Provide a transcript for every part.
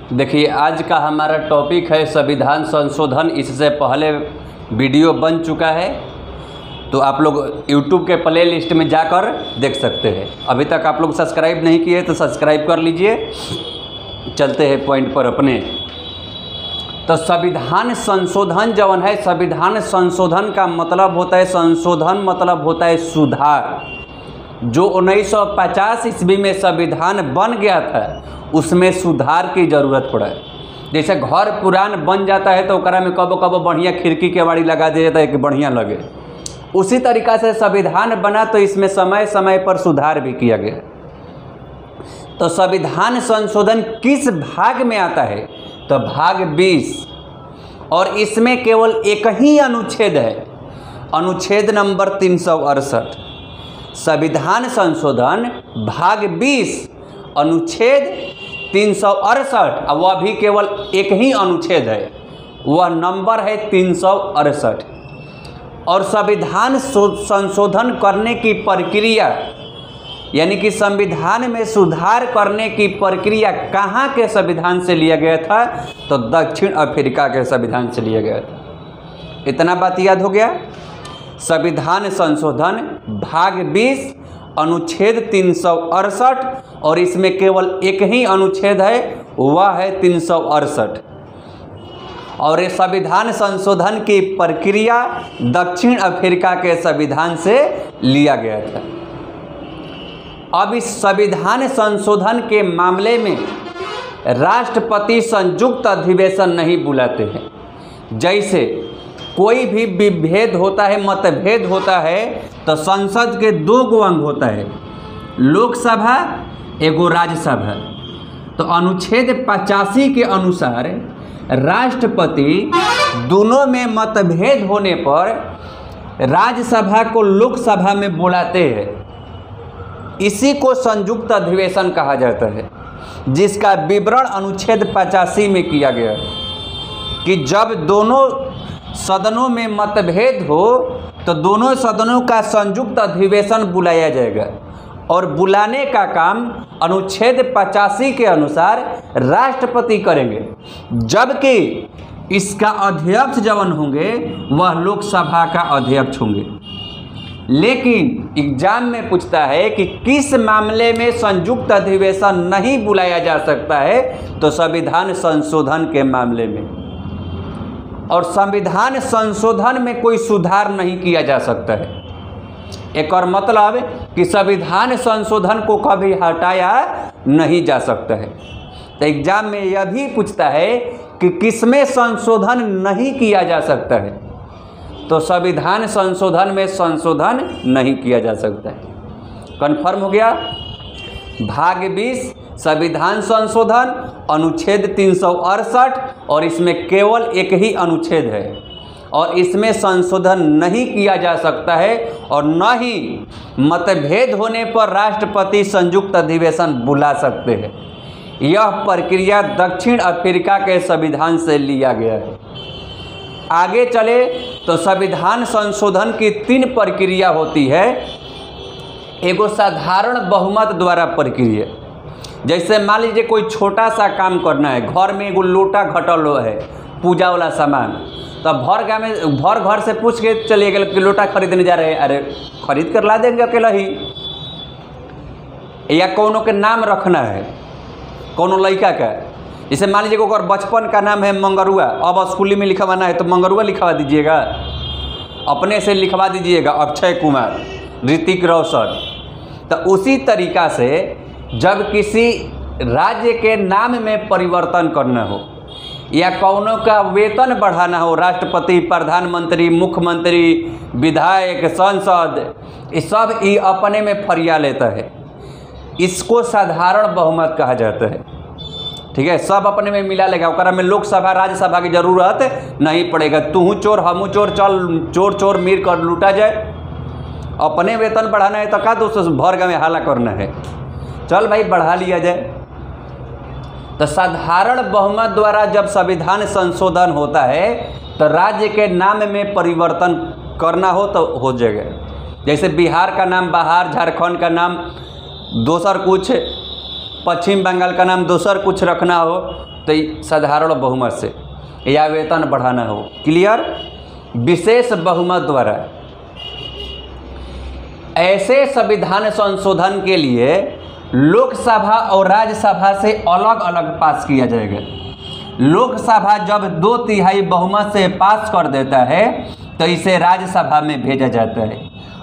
देखिए, आज का हमारा टॉपिक है संविधान संशोधन। इससे पहले वीडियो बन चुका है, तो आप लोग YouTube के प्ले लिस्ट में जाकर देख सकते हैं। अभी तक आप लोग सब्सक्राइब नहीं किए तो सब्सक्राइब कर लीजिए। चलते हैं पॉइंट पर अपने। तो संविधान संशोधन जवन है, संविधान संशोधन का मतलब होता है, संशोधन मतलब होता है सुधार। जो 1950 ईस्वी में संविधान बन गया था उसमें सुधार की ज़रूरत पड़ा है। जैसे घर पुरान बन जाता है तो ओकरा में कबो कबो बढ़िया खिड़की केवाड़ी लगा दिया जाता है कि बढ़िया लगे। उसी तरीक़ा से संविधान बना तो इसमें समय समय पर सुधार भी किया गया। तो संविधान संशोधन किस भाग में आता है? तो भाग 20, और इसमें केवल एक ही अनुच्छेद है, अनुच्छेद नंबर 368। संविधान संशोधन भाग 20 अनुच्छेद 368, और वह भी केवल एक ही अनुच्छेद है, वह नंबर है 368। और संविधान संशोधन करने की प्रक्रिया, यानी कि संविधान में सुधार करने की प्रक्रिया कहाँ के संविधान से लिया गया था? तो दक्षिण अफ्रीका के संविधान से लिया गया था। इतना बात याद हो गया। संविधान संशोधन भाग 20 अनुच्छेद 368, और इसमें केवल एक ही अनुच्छेद है, वह है 368। और ये संविधान संशोधन की प्रक्रिया दक्षिण अफ्रीका के संविधान से लिया गया था। अब इस संविधान संशोधन के मामले में राष्ट्रपति संयुक्त अधिवेशन नहीं बुलाते हैं। जैसे कोई भी विभेद होता है, मतभेद होता है, तो संसद के 2 अंग होता है, लोकसभा एगो राज्यसभा। तो अनुच्छेद 85 के अनुसार राष्ट्रपति दोनों में मतभेद होने पर राज्यसभा को लोकसभा में बुलाते हैं। इसी को संयुक्त अधिवेशन कहा जाता है, जिसका विवरण अनुच्छेद 85 में किया गया है कि जब दोनों सदनों में मतभेद हो तो दोनों सदनों का संयुक्त अधिवेशन बुलाया जाएगा, और बुलाने का काम अनुच्छेद 85 के अनुसार राष्ट्रपति करेंगे, जबकि इसका अध्यक्ष जवन होंगे वह लोकसभा का अध्यक्ष होंगे। लेकिन एग्जाम में पूछता है कि किस मामले में संयुक्त अधिवेशन नहीं बुलाया जा सकता है? तो संविधान संशोधन के मामले में। और संविधान संशोधन में कोई सुधार नहीं किया जा सकता है। एक और मतलब कि संविधान संशोधन को कभी हटाया नहीं जा सकता है। तो एग्जाम में यह भी पूछता है कि किसमें संशोधन नहीं किया जा सकता है? तो संविधान संशोधन में संशोधन नहीं किया जा सकता है। कन्फर्म हो गया। भाग 20 संविधान संशोधन अनुच्छेद 368, और इसमें केवल एक ही अनुच्छेद है, और इसमें संशोधन नहीं किया जा सकता है, और न ही मतभेद होने पर राष्ट्रपति संयुक्त अधिवेशन बुला सकते हैं। यह प्रक्रिया दक्षिण अफ्रीका के संविधान से लिया गया है। आगे चले तो संविधान संशोधन की 3 प्रक्रिया होती है। एगो साधारण बहुमत द्वारा प्रक्रिया, जैसे मान लीजिए कोई छोटा सा काम करना है, घर में एगो लोटा घटल है, पूजा वाला सामान, तो भर घर से पूछ के चलिए गए कि लोटा खरीदने जा रहे हैं, अरे खरीद कर ला देंगे अकेला ही। या कोनो के नाम रखना है, कोनो लड़का का, जैसे मान लीजिए अगर बचपन का नाम है मंगरुआ, अब स्कूली में लिखवाना है तो मंगरुआ लिखवा दीजिएगा, अपने से लिखवा दीजिएगा अक्षय कुमार, ऋतिक रोशन। तो उसी तरीक़ा से जब किसी राज्य के नाम में परिवर्तन करना हो, या कौनों का वेतन बढ़ाना हो, राष्ट्रपति, प्रधानमंत्री, मुख्यमंत्री, विधायक, सांसद, ये सब ये अपने में फरिया लेता है। इसको साधारण बहुमत कहा जाता है। ठीक है, सब अपने में मिला लेगा, ओकरा में लोकसभा राज्यसभा की जरूरत नहीं पड़ेगा। तू चोर हमू चोर, चल चोर चोर मिल कर लूटा जाए। अपने वेतन बढ़ाना है तो का दोस्तों भर गाँव में हाला करना है, चल भाई बढ़ा लिया जाए। तो साधारण बहुमत द्वारा जब संविधान संशोधन होता है तो राज्य के नाम में परिवर्तन करना हो तो हो जाएगा। जैसे बिहार का नाम बाहर, झारखंड का नाम दोसर कुछ, पश्चिम बंगाल का नाम दोसर कुछ रखना हो तो साधारण बहुमत से, या वेतन बढ़ाना हो। क्लियर? विशेष बहुमत द्वारा। ऐसे संविधान संशोधन के लिए लोकसभा और राज्यसभा से अलग अलग पास किया जाएगा। लोकसभा जब 2/3 बहुमत से पास कर देता है तो इसे राज्यसभा में भेजा जाता है,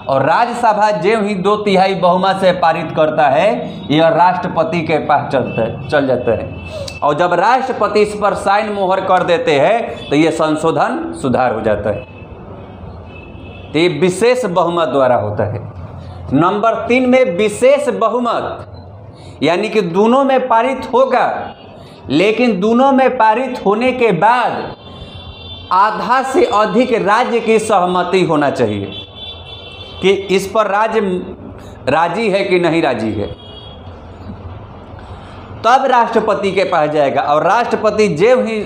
और राज्यसभा जो ही 2/3 बहुमत से पारित करता है यह राष्ट्रपति के पास चल जाता है, और जब राष्ट्रपति इस पर साइन मोहर कर देते हैं तो यह संशोधन सुधार हो जाता है। तो ये विशेष बहुमत द्वारा होता है। नंबर 3 में विशेष बहुमत, यानी कि दोनों में पारित होगा, लेकिन दोनों में पारित होने के बाद आधा से अधिक राज्य की सहमति होना चाहिए कि इस पर राज्य राजी है कि नहीं राजी है, तब राष्ट्रपति के पास जाएगा, और राष्ट्रपति जब ही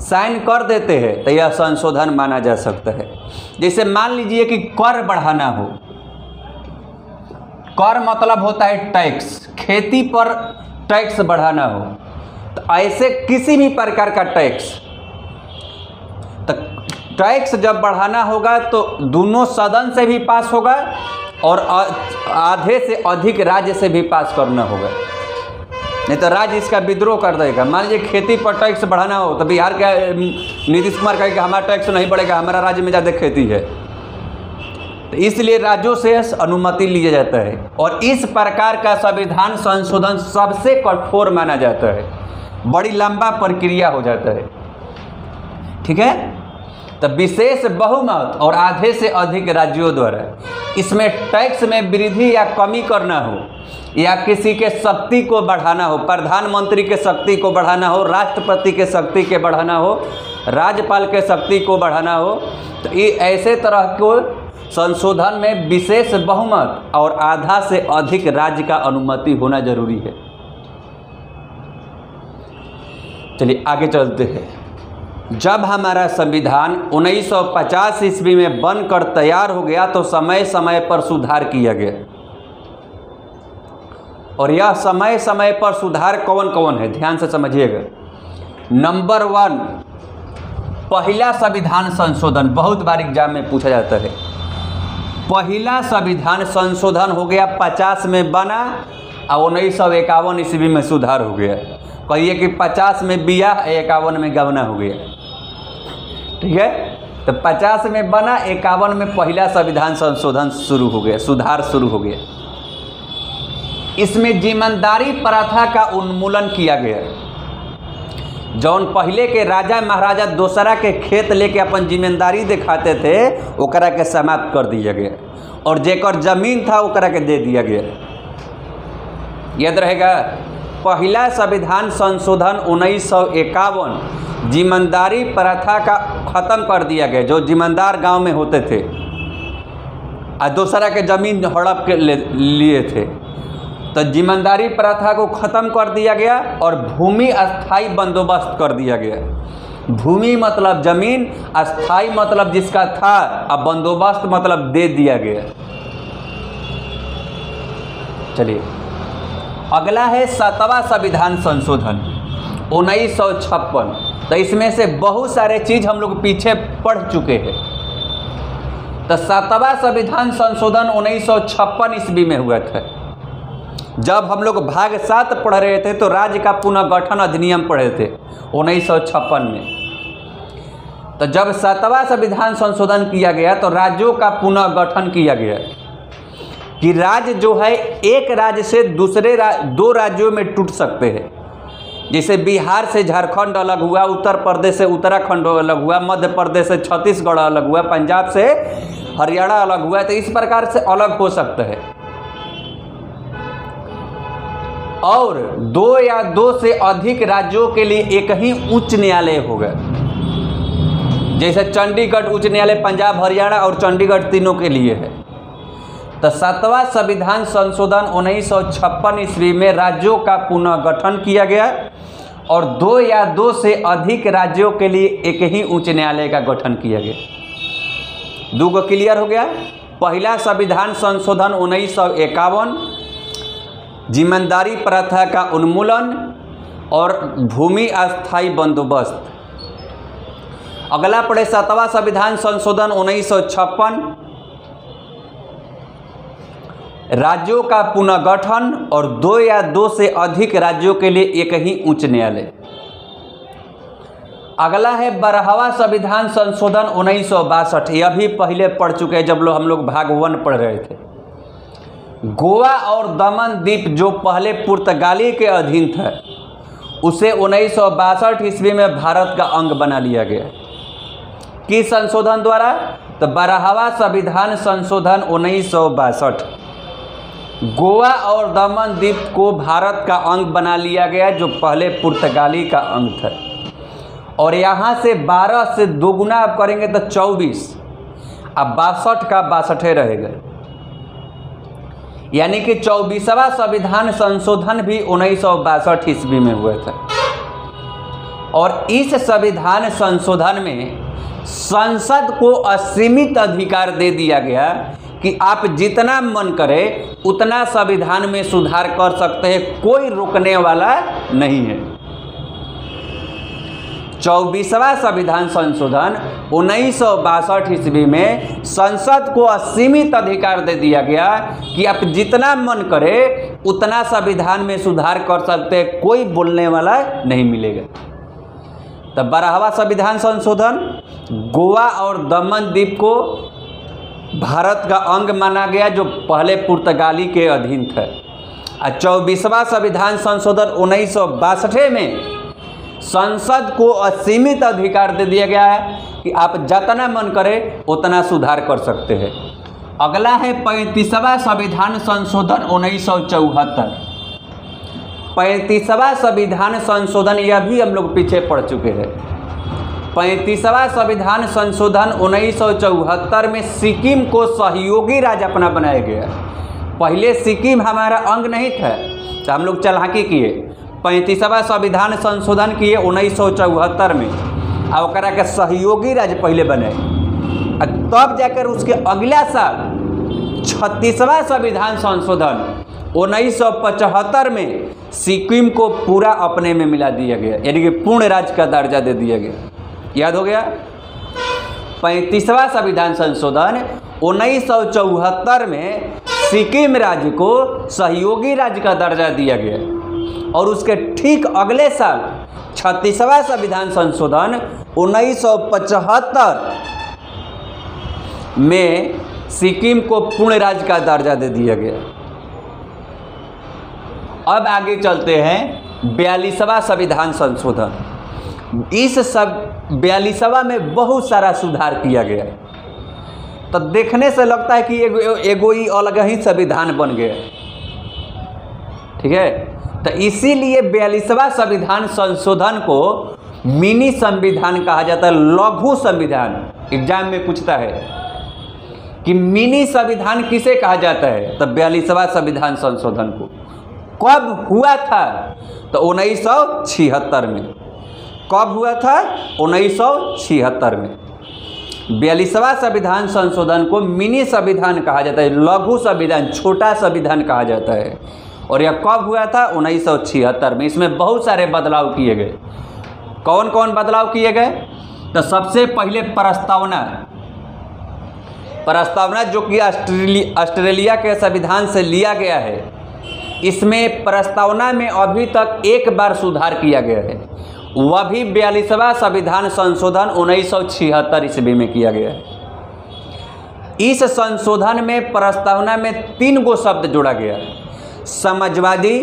साइन कर देते हैं तो यह संशोधन माना जा सकता है। जैसे मान लीजिए कि कर बढ़ाना हो, कर मतलब होता है टैक्स, खेती पर टैक्स बढ़ाना हो, तो ऐसे किसी भी प्रकार का टैक्स, तो टैक्स जब बढ़ाना होगा तो दोनों सदन से भी पास होगा और आधे से अधिक राज्य से भी पास करना होगा, नहीं तो राज्य इसका विद्रोह कर देगा। मान लीजिए खेती पर टैक्स बढ़ाना हो तो बिहार का नीतीश कुमार कहेगा हमारा टैक्स नहीं बढ़ेगा, हमारा राज्य में ज़्यादा खेती है, तो इसलिए राज्यों से अनुमति लिया जाता है, और इस प्रकार का संविधान संशोधन सबसे कठोर माना जाता है, बड़ी लंबा प्रक्रिया हो जाता है। ठीक है? तो विशेष बहुमत और आधे से अधिक राज्यों द्वारा, इसमें टैक्स में वृद्धि या कमी करना हो, या किसी के शक्ति को बढ़ाना हो, प्रधानमंत्री के शक्ति को बढ़ाना हो, राष्ट्रपति के शक्ति के बढ़ाना हो, राज्यपाल के शक्ति को बढ़ाना हो, तो ये ऐसे तरह को संशोधन में विशेष बहुमत और आधा से अधिक राज्य का अनुमति होना जरूरी है। चलिए आगे चलते हैं। जब हमारा संविधान 1950 ईस्वी में बनकर तैयार हो गया तो समय समय पर सुधार किया गया, और यह समय समय पर सुधार कौन कौन है ध्यान से समझिएगा। नंबर 1, पहला संविधान संशोधन, बहुत बार एग्जाम में पूछा जाता है। पहला संविधान संशोधन हो गया 50 में बना और 1951 ईस्वी में सुधार हो गया। कहिए कि 50 में बिया, 51 में गवना हो गया। ठीक है? तो 50 में बना, 51 में पहला संविधान संशोधन शुरू हो गया, सुधार शुरू हो गया। इसमें जिम्मेदारी प्रथा का उन्मूलन किया गया। जौन पहले के राजा महाराजा दूसरा के खेत लेके अपन जिम्मेदारी दिखाते थे, ओकरा के समाप्त कर दिया गया, और जेकर जमीन था ओकरा के दे दिया गया। याद रहेगा, पहला संविधान संशोधन 1951 जिम्मेदारी प्रथा का खत्म कर दिया गया, जो जिम्मेदार गांव में होते थे और दूसरा के जमीन हड़प के लिए थे, तो जिम्मेदारी प्रथा को खत्म कर दिया गया और भूमि अस्थाई बंदोबस्त कर दिया गया। भूमि मतलब जमीन, अस्थाई मतलब जिसका था, अब बंदोबस्त मतलब दे दिया गया। चलिए अगला है 7वां संविधान संशोधन 1956। तो इसमें से बहुत सारे चीज हम लोग पीछे पढ़ चुके हैं। तो 7वां संविधान संशोधन 1956 ईस्वी में हुआ था। जब हम लोग भाग 7 पढ़ रहे थे तो राज्य का पुनर्गठन अधिनियम पढ़े थे 1956 में। तो जब 7वां संविधान संशोधन किया गया तो राज्यों का पुनर्गठन किया गया कि राज्य जो है एक राज्य से दूसरे 2 राज्यों में टूट सकते हैं। जैसे बिहार से झारखंड अलग हुआ, उत्तर प्रदेश से उत्तराखंड अलग हुआ, मध्य प्रदेश से छत्तीसगढ़ अलग हुआ, पंजाब से हरियाणा अलग हुआ। तो इस प्रकार से अलग हो सकता है। और 2 या 2 से अधिक राज्यों के लिए एक ही उच्च न्यायालय होगा। जैसे चंडीगढ़ उच्च न्यायालय पंजाब, हरियाणा और चंडीगढ़ तीनों के लिए है। तो 7वां संविधान संशोधन 1956 ईस्वी में राज्यों का पुनर्गठन किया गया और 2 या 2 से अधिक राज्यों के लिए एक ही उच्च न्यायालय का गठन किया गया। 2 को क्लियर हो गया। पहला संविधान संशोधन 1951 जिम्मेदारी प्रथा का उन्मूलन और भूमि अस्थाई बंदोबस्त। अगला पढ़े 7वां संविधान संशोधन 1956, राज्यों का पुनर्गठन और 2 या 2 से अधिक राज्यों के लिए एक ही उच्च न्यायालय। अगला है 12वां संविधान संशोधन 1962, यह भी पहले पढ़ चुके हैं जब हम लोग भाग 1 पढ़ रहे थे। गोवा और दमन द्वीप जो पहले पुर्तगाली के अधीन था, उसे 1962 ईस्वी में भारत का अंग बना लिया गया। किस संशोधन द्वारा? तो 12वां संविधान संशोधन 1962। गोवा और दमन द्वीप को भारत का अंग बना लिया गया, जो पहले पुर्तगाली का अंग था। और यहाँ से 12 से दोगुना आप करेंगे तो 24, अब 62 का 62 रहेगा। यानी कि 24वां संविधान संशोधन भी 1962 ईस्वी में हुआ था। और इस संविधान संशोधन में संसद को असीमित अधिकार दे दिया गया कि आप जितना मन करे उतना संविधान में सुधार कर सकते हैं, कोई रोकने वाला नहीं है। 24वां संविधान संशोधन 1962 ईस्वी में संसद को असीमित अधिकार दे दिया गया कि आप जितना मन करे उतना संविधान में सुधार कर सकते हैं, कोई बोलने वाला नहीं मिलेगा। तब 12वां संविधान संशोधन गोवा और दमन द्वीप को भारत का अंग माना गया, जो पहले पुर्तगाली के अधीन था। और 24वां संविधान संशोधन 1962 में संसद को असीमित अधिकार दे दिया गया है कि आप जितना मन करे उतना सुधार कर सकते हैं। अगला है 35वां संविधान संशोधन 1974। 35वां संविधान संशोधन, यह भी हम लोग पीछे पढ़ चुके हैं। 35वां संविधान संशोधन 1974 में सिक्किम को सहयोगी राज्य अपना बनाया गया। पहले सिक्किम हमारा अंग नहीं था, तो हम लोग चालाकी किए, 35वां संविधान संशोधन किए 1974 में, और ओकरा के सहयोगी राज्य पहले बने। तब जाकर उसके अगला साल 36वां संविधान संशोधन 1975 में सिक्किम को पूरा अपने में मिला दिया गया, यानी कि पूर्ण राज्य का दर्जा दे दिया गया। याद हो गया? 35वां संविधान संशोधन 1974 में सिक्किम राज्य को सहयोगी राज्य का दर्जा दिया गया, और उसके ठीक अगले साल 36वां संविधान संशोधन 1975 में सिक्किम को पूर्ण राज्य का दर्जा दे दिया गया। अब आगे चलते हैं 42वां संविधान संशोधन। इस 42वां में बहुत सारा सुधार किया गया, तो देखने से लगता है कि एगो ही अलग ही संविधान बन गया। ठीक है, तो इसीलिए 42वां संविधान संशोधन को मिनी संविधान कहा जाता है, लघु संविधान। एग्जाम में पूछता है कि मिनी संविधान किसे कहा जाता है, तो 42वां संविधान संशोधन को। कब हुआ था? तो 1976 में। कब हुआ था? 1976 में। 42वां संविधान संशोधन को मिनी संविधान कहा जाता है, लघु संविधान, छोटा संविधान कहा जाता है। और यह कब हुआ था? 1976 में। इसमें बहुत सारे बदलाव किए गए। कौन कौन बदलाव किए गए? तो सबसे पहले प्रस्तावना जो कि ऑस्ट्रेलिया के संविधान से लिया गया है। इसमें प्रस्तावना में अभी तक एक बार सुधार किया गया है, वह भी 42वां संविधान संशोधन 1976 ईस्वी में किया गया है। इस संशोधन में प्रस्तावना में 3 गो शब्द जोड़ा गया है, समाजवादी,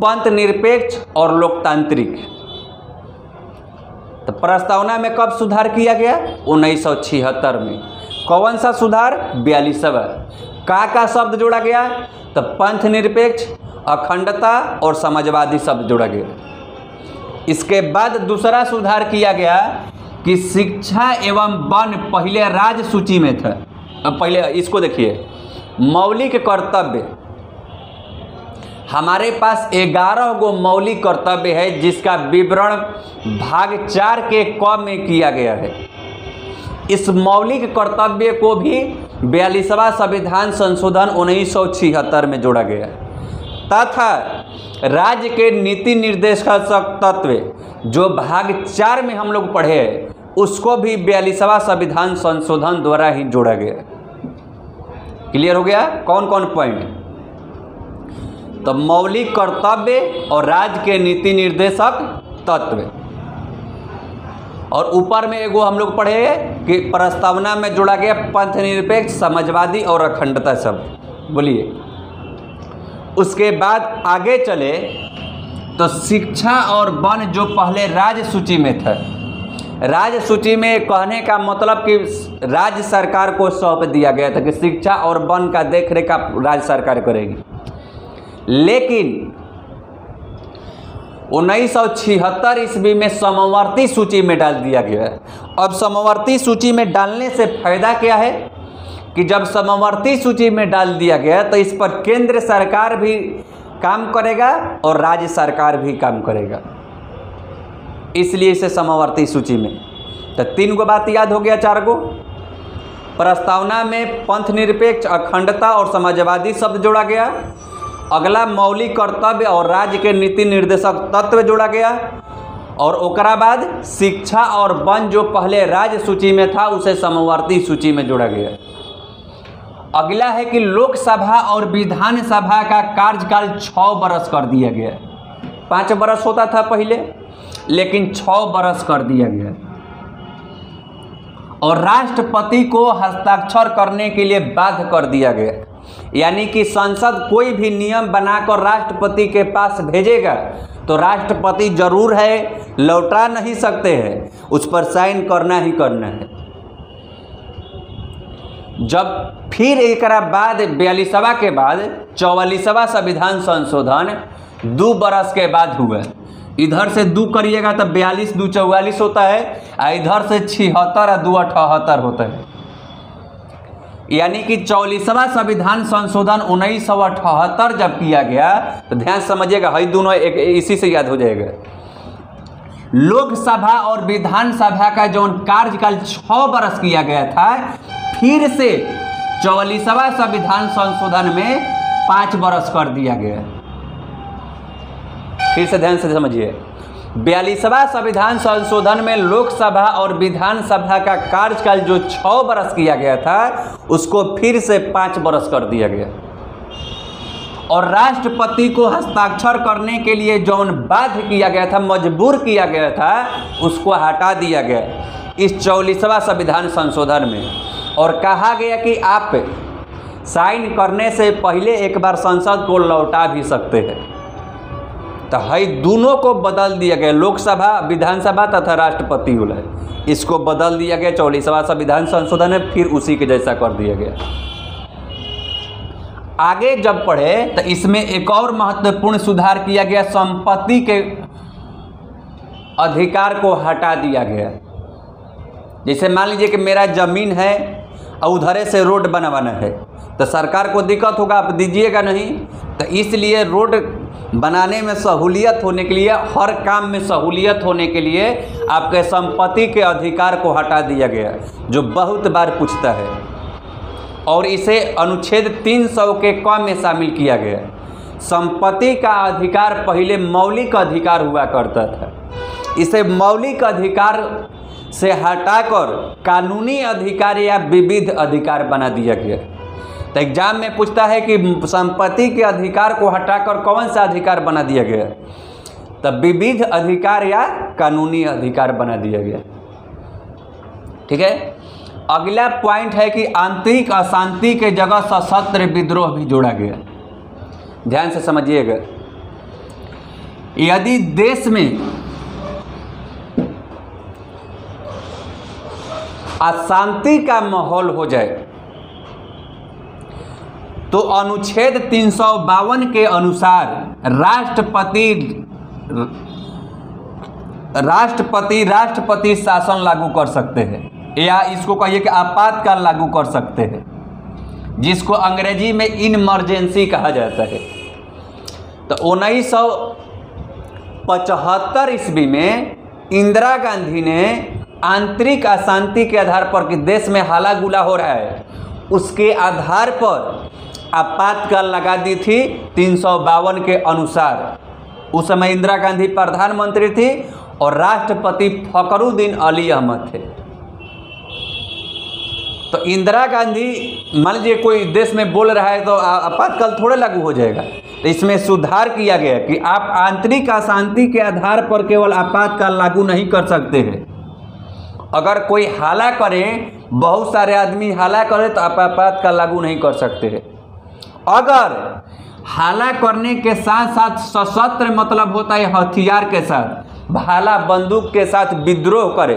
पंथ निरपेक्ष और लोकतांत्रिक। तो प्रस्तावना में कब सुधार किया गया? 1976 में। कौन सा सुधार? 42वां। का शब्द जोड़ा गया? तो पंथ निरपेक्ष, अखंडता और समाजवादी शब्द जोड़ा गया। इसके बाद दूसरा सुधार किया गया कि शिक्षा एवं वन पहले राज्य सूची में था। अब पहले इसको देखिए, मौलिक कर्तव्य। हमारे पास 11 गो मौलिक कर्तव्य है, जिसका विवरण भाग 4 के क में किया गया है। इस मौलिक कर्तव्य को भी 42वां संविधान संशोधन 1976 में जोड़ा गया तथा राज्य के नीति निर्देशक तत्व जो भाग 4 में हम लोग पढ़े उसको भी 42वां संविधान संशोधन द्वारा ही जोड़ा गया। क्लियर हो गया? कौन कौन पॉइंट? तो मौलिक कर्तव्य और राज्य के नीति निर्देशक तत्व, और ऊपर में एगो हम लोग पढ़े कि प्रस्तावना में जोड़ा गया पंथ निरपेक्ष, समाजवादी और अखंडता शब्द। बोलिए। उसके बाद आगे चले तो शिक्षा और वन जो पहले राज्य सूची में था, राज्य सूची में कहने का मतलब कि राज्य सरकार को सौंप दिया गया था कि शिक्षा और वन का देखरेख का राज्य सरकार करेगी। लेकिन 1976 ईस्वी में समवर्ती सूची में डाल दिया गया। अब समवर्ती सूची में डालने से फायदा क्या है कि जब समवर्ती सूची में डाल दिया गया तो इस पर केंद्र सरकार भी काम करेगा और राज्य सरकार भी काम करेगा, इसलिए इसे समवर्ती सूची में। तो 3 गो बात याद हो गया, 4 गो। प्रस्तावना में पंथ निरपेक्ष, अखंडता और समाजवादी शब्द जोड़ा गया। अगला मौलिक कर्तव्य और राज्य के नीति निर्देशक तत्व जोड़ा गया। और ओकरा बाद शिक्षा और वन जो पहले राज्य सूची में था उसे समवर्ती सूची में जोड़ा गया। अगला है कि लोकसभा और विधानसभा का कार्यकाल 6 वर्ष कर दिया गया। 5 वर्ष होता था पहले, लेकिन 6 वर्ष कर दिया गया। और राष्ट्रपति को हस्ताक्षर करने के लिए बाध्य कर दिया गया, यानी कि संसद कोई भी नियम बनाकर राष्ट्रपति के पास भेजेगा तो राष्ट्रपति जरूर है, लौटा नहीं सकते हैं, उस पर साइन करना ही करना है। जब फिर एक बाद 42वां के बाद 44वां संविधान संशोधन 2 वर्ष के बाद हुआ। इधर से 2 करिएगा तो 42 2 44 होता है, और इधर से 76 और 2 78 होता है। यानी कि 44वां संविधान संशोधन 1978 जब किया गया तो ध्यान समझिएगा, हई दोनों एक इसी से याद हो जाएगा। लोकसभा और विधानसभा का जो कार्यकाल 6 वर्ष किया गया था, फिर से 44वां संविधान संशोधन में 5 वर्ष कर दिया गया। फिर से ध्यान से समझिए, 42वां संविधान संशोधन में लोकसभा और विधानसभा का कार्यकाल जो 6 वर्ष किया गया था उसको फिर से 5 वर्ष कर दिया गया। और राष्ट्रपति को हस्ताक्षर करने के लिए जो बाध्य किया गया था, मजबूर किया गया था, उसको हटा दिया गया इस 44वां संविधान संशोधन में। और कहा गया कि आप साइन करने से पहले एक बार संसद को लौटा भी सकते हैं। तो हई दोनों को बदल दिया गया, लोकसभा, विधानसभा तथा राष्ट्रपति वाला, इसको बदल दिया गया 44वां संविधान संशोधन में, फिर उसी के जैसा कर दिया गया। आगे जब पढ़े तो इसमें एक और महत्वपूर्ण सुधार किया गया, संपत्ति के अधिकार को हटा दिया गया। जैसे मान लीजिए कि मेरा जमीन है और उधरे से रोड बनवाना है तो सरकार को दिक्कत होगा, आप दीजिएगा नहीं। तो इसलिए रोड बनाने में सहूलियत होने के लिए, हर काम में सहूलियत होने के लिए आपके संपत्ति के अधिकार को हटा दिया गया, जो बहुत बार पूछता है। और इसे अनुच्छेद 300 के क में शामिल किया गया। संपत्ति का अधिकार पहले मौलिक अधिकार हुआ करता था, इसे मौलिक अधिकार से हटाकर कानूनी अधिकार या विविध अधिकार बना दिया गया। तो एग्जाम में पूछता है कि संपत्ति के अधिकार को हटाकर कौन सा अधिकार बना दिया गया, तब विविध अधिकार या कानूनी अधिकार बना दिया गया। ठीक है। अगला पॉइंट है कि आंतरिक अशांति के जगह सशस्त्र विद्रोह भी जोड़ा गया। ध्यान से समझिएगा, यदि देश में अशांति का माहौल हो जाए तो अनुच्छेद 352 के अनुसार राष्ट्रपति शासन लागू कर सकते हैं, या इसको कहिए कि आपातकाल लागू कर सकते हैं, जिसको अंग्रेजी में इमरजेंसी कहा जाता है। तो 1975 ईस्वी में इंदिरा गांधी ने आंतरिक अशांति के आधार पर कि देश में हाला गुला हो रहा है, उसके आधार पर आपातकाल लगा दी थी 352 के अनुसार। उस समय इंदिरा गांधी प्रधानमंत्री थी और राष्ट्रपति फखरुद्दीन अली अहमद थे। तो इंदिरा गांधी, मान लीजिए कोई देश में बोल रहा है तो आपातकाल थोड़े लागू हो जाएगा। तो इसमें सुधार किया गया कि आप आंतरिक अशांति के आधार पर केवल आपातकाल लागू नहीं कर सकते हैं। अगर कोई हाला करे, बहुत सारे आदमी हाला करे तो आप आपातकाल लागू नहीं कर सकते हैं। अगर हाला करने के साथ साथ सशस्त्र, मतलब होता है हथियार के साथ, भाला बंदूक के साथ विद्रोह करे,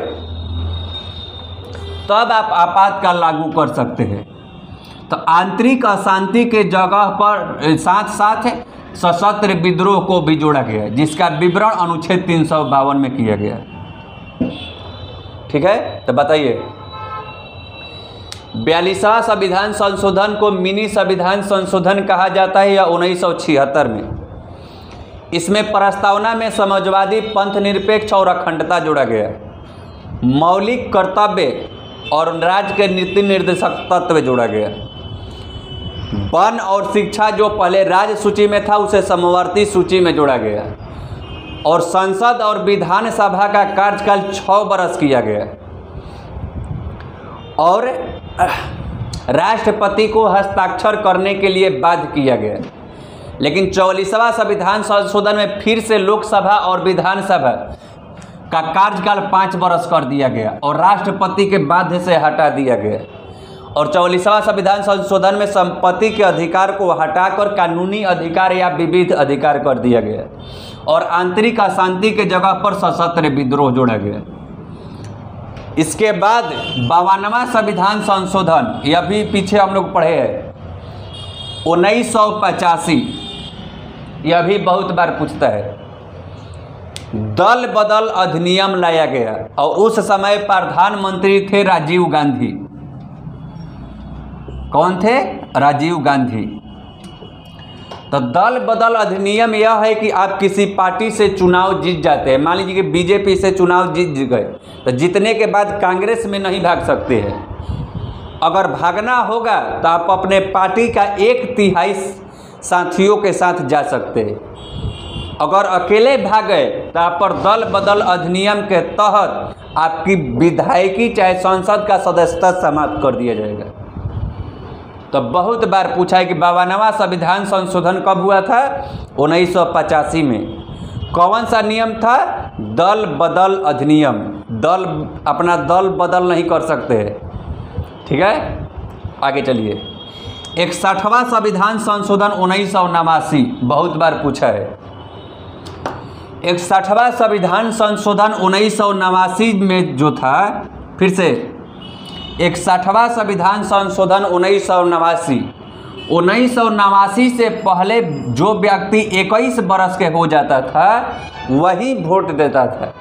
तब आप आपातकाल लागू कर सकते हैं। तो आंतरिक अशांति के जगह पर साथ साथ सशस्त्र विद्रोह को भी जोड़ा गया है, जिसका विवरण अनुच्छेद 352 में किया गया है। ठीक है, तो बताइए 42वां संविधान संशोधन को मिनी संविधान संशोधन कहा जाता है या 1976 में। इसमें प्रस्तावना में समाजवादी, पंथ निरपेक्ष और अखंडता जोड़ा गया है। मौलिक कर्तव्य और राज्य के नीति निर्देशक तत्व जोड़ा गया। वन और शिक्षा जो पहले राज्य सूची में था उसे समवर्ती सूची में जोड़ा गया। और संसद और विधानसभा का कार्यकाल 6 वर्ष किया गया। और राष्ट्रपति को हस्ताक्षर करने के लिए बाध्य किया गया। लेकिन 44वां संविधान संशोधन में फिर से लोकसभा और विधानसभा का कार्यकाल 5 वर्ष कर दिया गया और राष्ट्रपति के बाध्य से हटा दिया गया। और 44वां संविधान संशोधन में संपत्ति के अधिकार को हटाकर कानूनी अधिकार या विविध अधिकार कर दिया गया और आंतरिक अशांति के जगह पर सशस्त्र विद्रोह जोड़ा गया। इसके बाद 52वां संविधान संशोधन, यह भी पीछे हम लोग पढ़े हैं, 1985, यह भी बहुत बार पूछता है। दल बदल अधिनियम लाया गया और उस समय प्रधानमंत्री थे राजीव गांधी। कौन थे? राजीव गांधी। तो दल बदल अधिनियम यह है कि आप किसी पार्टी से चुनाव जीत जाते हैं, मान लीजिए कि बीजेपी से चुनाव जीत गए, तो जीतने के बाद कांग्रेस में नहीं भाग सकते हैं। अगर भागना होगा तो आप अपने पार्टी का 1/3 साथियों के साथ जा सकते हैं। अगर अकेले भागे तो आप पर दल बदल अधिनियम के तहत आपकी विधायकी चाहे संसद का सदस्यता समाप्त कर दिया जाएगा। तो बहुत बार पूछा है कि 52वां संविधान संशोधन कब हुआ था? 1985 में। कौन सा नियम था? दल बदल अधिनियम। अपना दल बदल नहीं कर सकते हैं। ठीक है, आगे चलिए। 61वां संविधान संशोधन 1989, बहुत बार पूछा है। 61वां संविधान संशोधन 1989 में जो था, फिर से 61वां संविधान संशोधन 1989 से पहले जो व्यक्ति 21 वर्ष के हो जाता था वही वोट देता था।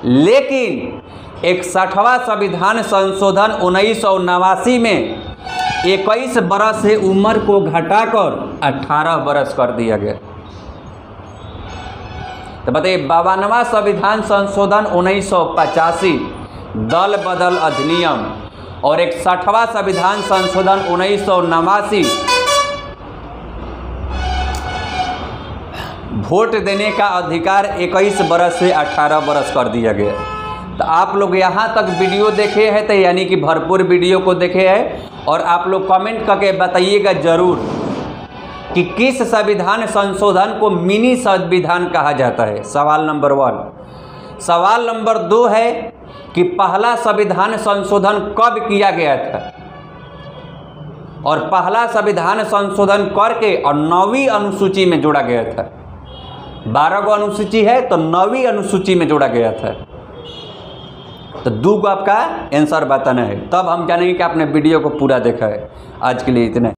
लेकिन 61वां संविधान संशोधन 1989 में 21 वर्ष से उम्र को घटाकर 18 वर्ष कर दिया गया। तो बताइए 52वां संविधान संशोधन 1985 दल बदल अधिनियम और 61वां संविधान संशोधन 1989 वोट देने का अधिकार 21 वर्ष से 18 वर्ष कर दिया गया। तो आप लोग यहाँ तक वीडियो देखे हैं तो यानी कि भरपूर वीडियो को देखे हैं। और आप लोग कमेंट करके बताइएगा ज़रूर कि किस संविधान संशोधन को मिनी संविधान कहा जाता है। सवाल नंबर 1। सवाल नंबर 2 है कि पहला संविधान संशोधन कब किया गया था? और पहला संविधान संशोधन करके और 9वीं अनुसूची में जोड़ा गया था। 12 गो अनुसूची है तो 9वीं अनुसूची में जोड़ा गया था। तो 2 को आपका आंसर बताना है, तब हम जानेंगे कि आपने वीडियो को पूरा देखा है। आज के लिए इतना।